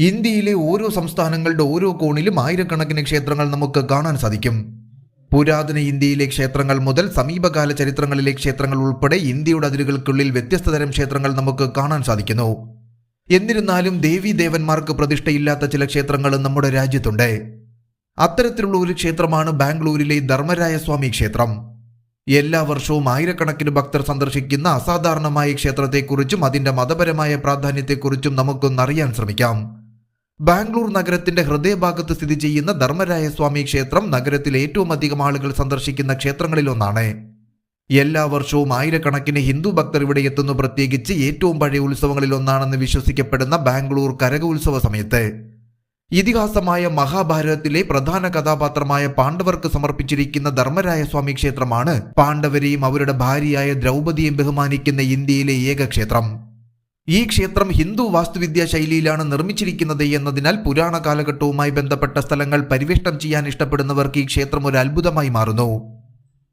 ഇന്ത്യയിലെ ഓരോ സംസ്ഥാനങ്ങളുടെ ഓരോ കോണിലും ആയിരക്കണക്കിന് ക്ഷേത്രങ്ങൾ നമുക്ക് കാണാൻ സാധിക്കും. പുരാതന ഇന്ത്യയിലെ ക്ഷേത്രങ്ങൾ മുതൽ സമീപകാല ചരിത്രങ്ങളിലെ ക്ഷേത്രങ്ങൾ ഉൾപ്പെടെ ഇന്ത്യയുടെ അതിരുകൾക്കുള്ളിൽ വ്യത്യസ്ത തരം ക്ഷേത്രങ്ങൾ നമുക്ക് കാണാൻ സാധിക്കുന്നു. എന്നിരുന്നാലും ദേവീദേവന്മാർക്ക് പ്രതിഷ്ഠയില്ലാത്ത ചില ക്ഷേത്രങ്ങളും നമ്മുടെ രാജ്യത്തുണ്ട്. അത്തരത്തിലുള്ള ഒരു ക്ഷേത്രമാണ് ബാംഗ്ലൂരിലെ ധർമ്മരായ സ്വാമി ക്ഷേത്രം. എല്ലാ വർഷവും ആയിരക്കണക്കിന് ഭക്തർ സന്ദർശിക്കുന്ന അസാധാരണമായ ക്ഷേത്രത്തെക്കുറിച്ചും അതിന്റെ മതപരമായ പ്രാധാന്യത്തെക്കുറിച്ചും നമുക്കൊന്നറിയാൻ ശ്രമിക്കാം. ബാംഗ്ലൂർ നഗരത്തിന്റെ ഹൃദയഭാഗത്ത് സ്ഥിതി ചെയ്യുന്ന ധർമ്മരായ സ്വാമി ക്ഷേത്രം നഗരത്തിൽ ഏറ്റവും അധികം ആളുകൾ സന്ദർശിക്കുന്ന ക്ഷേത്രങ്ങളിലൊന്നാണ്. എല്ലാ വർഷവും ആയിരക്കണക്കിന് ഹിന്ദു ഭക്തർ ഇവിടെ എത്തുന്നു. പ്രത്യേകിച്ച് ഏറ്റവും പഴയ ഉത്സവങ്ങളിലൊന്നാണെന്ന് വിശ്വസിക്കപ്പെടുന്ന ബാംഗ്ലൂർ കരക ഉത്സവ സമയത്ത് ഇതിഹാസമായ മഹാഭാരതത്തിലെ പ്രധാന കഥാപാത്രമായ പാണ്ഡവർക്ക് സമർപ്പിച്ചിരിക്കുന്ന ധർമ്മരായ സ്വാമി ക്ഷേത്രമാണ് പാണ്ഡവരെയും അവരുടെ ഭാര്യയായ ദ്രൗപദിയെയും ബഹുമാനിക്കുന്ന ഇന്ത്യയിലെ ഏക ക്ഷേത്രം. ഈ ക്ഷേത്രം ഹിന്ദു വാസ്തുവിദ്യാ ശൈലിയിലാണ് നിർമ്മിച്ചിരിക്കുന്നത് എന്നതിനാൽ പുരാണ കാലഘട്ടവുമായി ബന്ധപ്പെട്ട സ്ഥലങ്ങൾ പരിവേഷണം ചെയ്യാൻ ഇഷ്ടപ്പെടുന്നവർക്ക് ഈ ക്ഷേത്രം ഒരു അത്ഭുതമായി മാറുന്നു.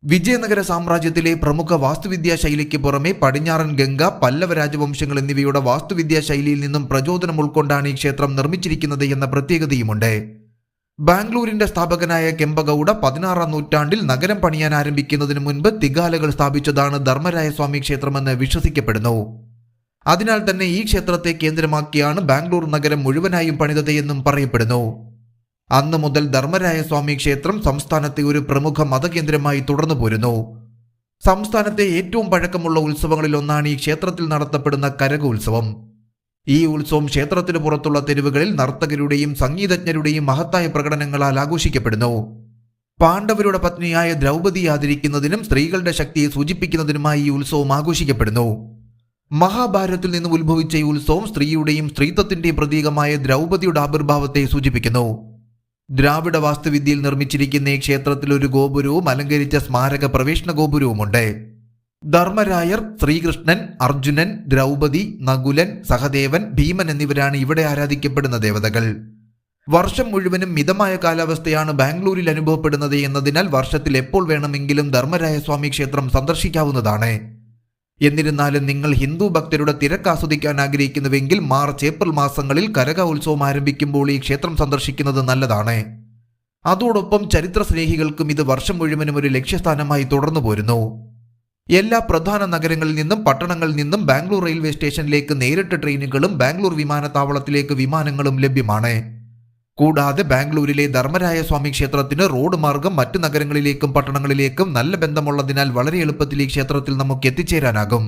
വിജയനഗര സാമ്രാജ്യത്തിലെ പ്രമുഖ വാസ്തുവിദ്യാ ശൈലിക്ക് പുറമെ പടിഞ്ഞാറൻ ഗംഗ, പല്ലവ രാജവംശങ്ങൾ എന്നിവയുടെ വാസ്തുവിദ്യാ ശൈലിയിൽ നിന്നും പ്രചോദനം ഉൾക്കൊണ്ടാണ് ഈ ക്ഷേത്രം നിർമ്മിച്ചിരിക്കുന്നത് എന്ന പ്രത്യേകതയുമുണ്ട്. ബാംഗ്ലൂരിന്റെ സ്ഥാപകനായ കെമ്പഗൌഡ 16-ാം നൂറ്റാണ്ടിൽ നഗരം പണിയാൻ ആരംഭിക്കുന്നതിന് മുൻപ് തിഗാലകൾ സ്ഥാപിച്ചതാണ് ധർമ്മരായ സ്വാമി ക്ഷേത്രമെന്ന് വിശ്വസിക്കപ്പെടുന്നു. അതിനാൽ തന്നെ ഈ ക്ഷേത്രത്തെ കേന്ദ്രമാക്കിയാണ് ബാംഗ്ലൂർ നഗരം മുഴുവനായും പണിതത് എന്നും പറയപ്പെടുന്നു. അന്നു മുതൽ ധർമ്മരായ സ്വാമി ക്ഷേത്രം സംസ്ഥാനത്തെ ഒരു പ്രമുഖ മതകേന്ദ്രമായി തുടർന്നു പോരുന്നു. സംസ്ഥാനത്തെ ഏറ്റവും പഴക്കമുള്ള ഉത്സവങ്ങളിൽ ഒന്നാണ് ഈ ക്ഷേത്രത്തിൽ നടത്തപ്പെടുന്ന കരക ഉത്സവം. ഈ ഉത്സവം ക്ഷേത്രത്തിന് പുറത്തുള്ള തെരുവുകളിൽ നർത്തകരുടെയും സംഗീതജ്ഞരുടെയും മഹത്തായ പ്രകടനങ്ങളാൽ ആഘോഷിക്കപ്പെടുന്നു. പാണ്ഡവരുടെ പത്നിയായ ദ്രൗപദിയെ ആദരിക്കുന്നതിനും സ്ത്രീകളുടെ ശക്തിയെ സൂചിപ്പിക്കുന്നതിനുമായി ഈ ഉത്സവം ആഘോഷിക്കപ്പെടുന്നു. മഹാഭാരതത്തിൽ നിന്ന് ഉത്ഭവിച്ച ഈ ഉത്സവം സ്ത്രീയുടെയും സ്ത്രീത്വത്തിന്റെയും പ്രതീകമായ ദ്രൗപദിയുടെ ആവിർഭാവത്തെ സൂചിപ്പിക്കുന്നു. ദ്രാവിഡ വാസ്തുവിദ്യയിൽ നിർമ്മിച്ചിരിക്കുന്ന ഈ ക്ഷേത്രത്തിൽ ഒരു ഗോപുരവും അലങ്കരിച്ച സ്മാരക പ്രവേശന ഗോപുരവുമുണ്ട്. ധർമ്മരായർ, ശ്രീകൃഷ്ണൻ, അർജുനൻ, ദ്രൗപദി, നകുലൻ, സഹദേവൻ, ഭീമൻ എന്നിവരാണ് ഇവിടെ ആരാധിക്കപ്പെടുന്ന ദേവതകൾ. വർഷം മുഴുവനും മിതമായ കാലാവസ്ഥയാണ് ബാംഗ്ലൂരിൽ അനുഭവപ്പെടുന്നത് എന്നതിനാൽ വർഷത്തിൽ എപ്പോൾ വേണമെങ്കിലും ധർമ്മരായ സ്വാമി ക്ഷേത്രം സന്ദർശിക്കാവുന്നതാണ്. എന്നിരുന്നാലും നിങ്ങൾ ഹിന്ദു ഭക്തരുടെ തിരക്ക് ആസ്വദിക്കാൻ ആഗ്രഹിക്കുന്നുവെങ്കിൽ മാർച്ച്, ഏപ്രിൽ മാസങ്ങളിൽ കരക ഉത്സവം ആരംഭിക്കുമ്പോൾ ഈ ക്ഷേത്രം സന്ദർശിക്കുന്നത് നല്ലതാണ്. അതോടൊപ്പം ചരിത്ര സ്നേഹികൾക്കും ഇത് വർഷം മുഴുവനും ഒരു ലക്ഷ്യസ്ഥാനമായി തുടർന്നു പോരുന്നു. എല്ലാ പ്രധാന നഗരങ്ങളിൽ നിന്നും പട്ടണങ്ങളിൽ നിന്നും ബാംഗ്ലൂർ റെയിൽവേ സ്റ്റേഷനിലേക്ക് നേരിട്ട് ട്രെയിനുകളും ബാംഗ്ലൂർ വിമാനത്താവളത്തിലേക്ക് വിമാനങ്ങളും ലഭ്യമാണ്. കൂടാതെ ബാംഗ്ലൂരിലെ ധർമ്മരായ സ്വാമി ക്ഷേത്രത്തിന് റോഡ് മാർഗം മറ്റു നഗരങ്ങളിലേക്കും പട്ടണങ്ങളിലേക്കും നല്ല ബന്ധമുള്ളതിനാൽ വളരെ എളുപ്പത്തിൽ ഈ ക്ഷേത്രത്തിൽ നമുക്ക് എത്തിച്ചേരാനാകും.